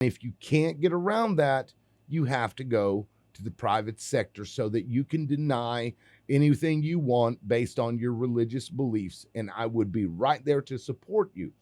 If you can't get around that, you have to go to the private sector so that you can deny anything you want based on your religious beliefs. And I would be right there to support you.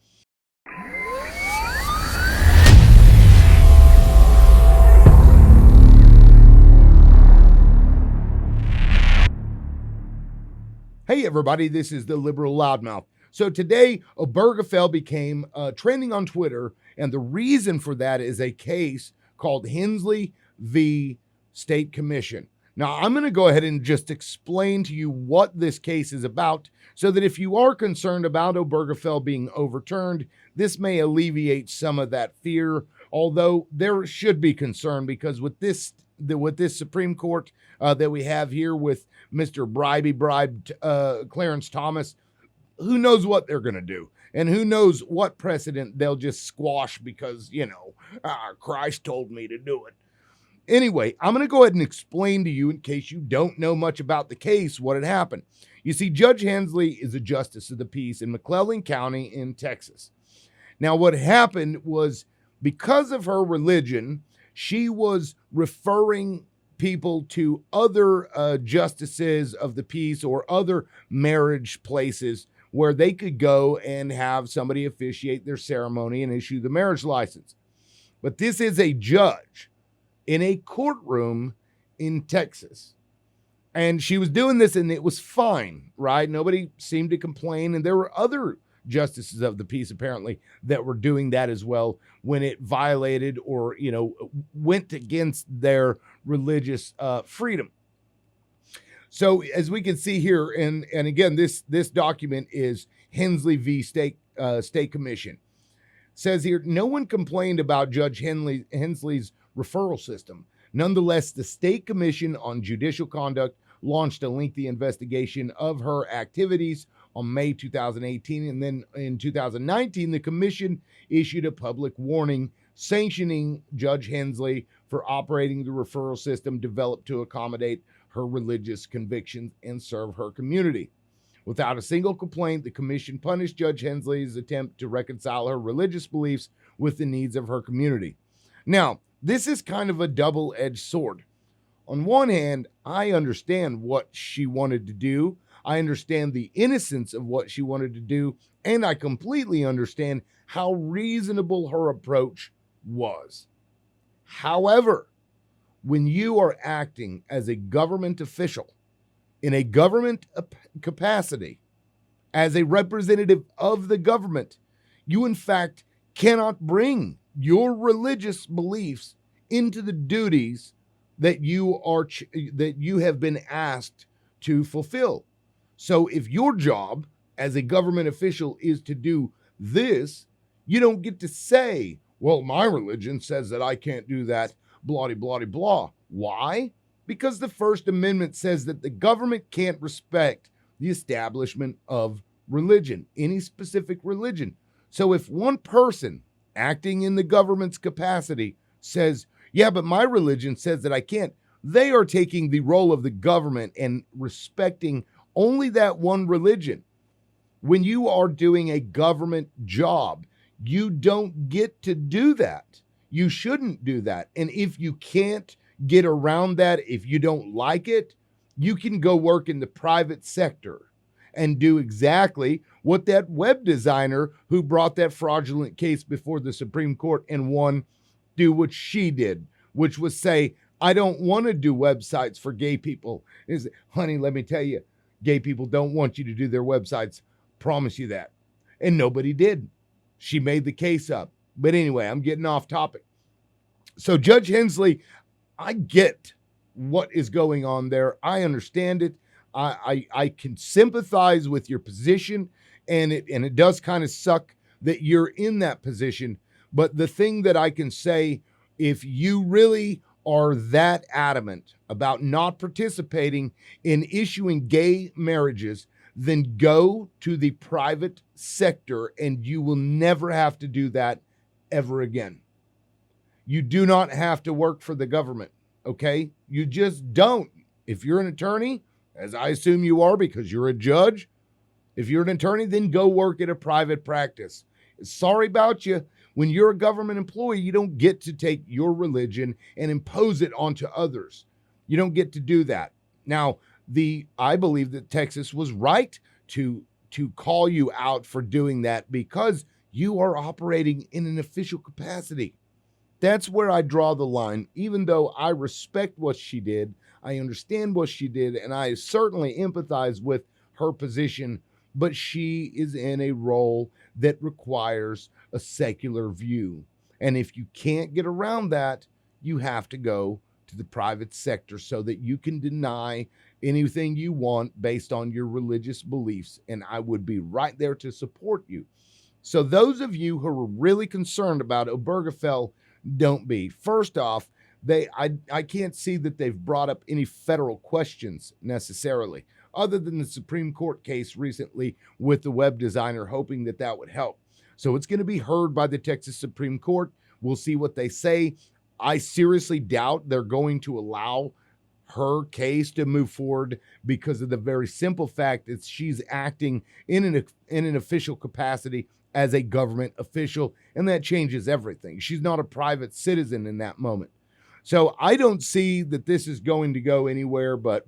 Hey, everybody, this is the Liberal Loudmouth. So today, Obergefell became trending on Twitter, and the reason for that is a case called Hensley v. State Commission. Now, I'm going to go ahead and just explain to you what this case is about so that if you are concerned about Obergefell being overturned, this may alleviate some of that fear, although there should be concern because with this Supreme Court that we have here with Mr. Bribed Clarence Thomas, who knows what they're going to do? And who knows what precedent they'll just squash because, Christ told me to do it. Anyway, I'm going to go ahead and explain to you, in case you don't know much about the case, what had happened. You see, Judge Hensley is a justice of the peace in McClellan County in Texas. Now, what happened was because of her religion, she was referring people to other justices of the peace or other marriage places where they could go and have somebody officiate their ceremony and issue the marriage license. But this is a judge in a courtroom in Texas. And she was doing this and it was fine, right? Nobody seemed to complain. And there were other justices of the peace apparently that were doing that as well when it violated or, went against their religious freedom. So as we can see here, and again, this document is Hensley v. State Commission. Says here, no one complained about Judge Hensley's referral system. Nonetheless, the State Commission on Judicial Conduct launched a lengthy investigation of her activities on May 2018. And then in 2019, the commission issued a public warning sanctioning Judge Hensley for operating the referral system developed to accommodate her religious convictions and serve her community. Without a single complaint, the commission punished Judge Hensley's attempt to reconcile her religious beliefs with the needs of her community. Now, this is kind of a double-edged sword. On one hand, I understand what she wanted to do. I understand the innocence of what she wanted to do, and I completely understand how reasonable her approach was. However, when you are acting as a government official in a government capacity, as a representative of the government, you in fact cannot bring your religious beliefs into the duties that you have been asked to fulfill. So if your job as a government official is to do this, you don't get to say, well, my religion says that I can't do that, blah, blah, blah. Why? Because the First Amendment says that the government can't respect the establishment of religion, any specific religion. So if one person acting in the government's capacity says, yeah, but my religion says that I can't, they are taking the role of the government and respecting only that one religion. When you are doing a government job, you don't get to do that. You shouldn't do that. And if you can't get around that, if you don't like it, you can go work in the private sector and do exactly what that web designer who brought that fraudulent case before the Supreme Court and won, do what she did, which was say, I don't want to do websites for gay people. Honey, let me tell you, gay people don't want you to do their websites. Promise you that. And nobody did. She made the case up. But anyway, I'm getting off topic. So Judge Hensley, I get what is going on there. I understand it. I can sympathize with your position, and it does kind of suck that you're in that position. But the thing that I can say, if you really are that adamant about not participating in issuing gay marriages, then go to the private sector and you will never have to do that ever again. You do not have to work for the government, okay? You just don't. If you're an attorney, as I assume you are because you're a judge, if you're an attorney, then go work at a private practice. Sorry about you. When you're a government employee, you don't get to take your religion and impose it onto others. You don't get to do that. Now, I believe that Texas was right to call you out for doing that because you are operating in an official capacity. That's where I draw the line. Even though I respect what she did, I understand what she did, and I certainly empathize with her position, but she is in a role that requires a secular view. And if you can't get around that, you have to go to the private sector so that you can deny anything you want based on your religious beliefs. And I would be right there to support you. So those of you who are really concerned about Obergefell, don't be. First off, I can't see that they've brought up any federal questions necessarily, other than the Supreme Court case recently with the web designer, hoping that that would help. So it's going to be heard by the Texas Supreme Court. We'll see what they say. I seriously doubt they're going to allow her case to move forward because of the very simple fact that she's acting in an official capacity as a government official, and that changes everything. She's not a private citizen in that moment. So I don't see that this is going to go anywhere, but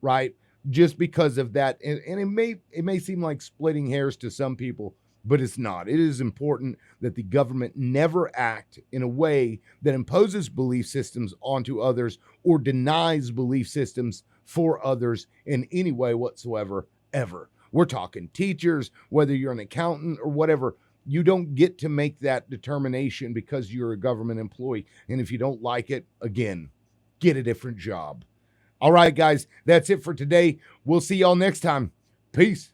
right, just because of that. And it may seem like splitting hairs to some people, but it's not. It is important that the government never act in a way that imposes belief systems onto others or denies belief systems for others in any way whatsoever, ever. We're talking teachers, whether you're an accountant or whatever. You don't get to make that determination because you're a government employee. And if you don't like it, again, get a different job. All right, guys, that's it for today. We'll see y'all next time. Peace.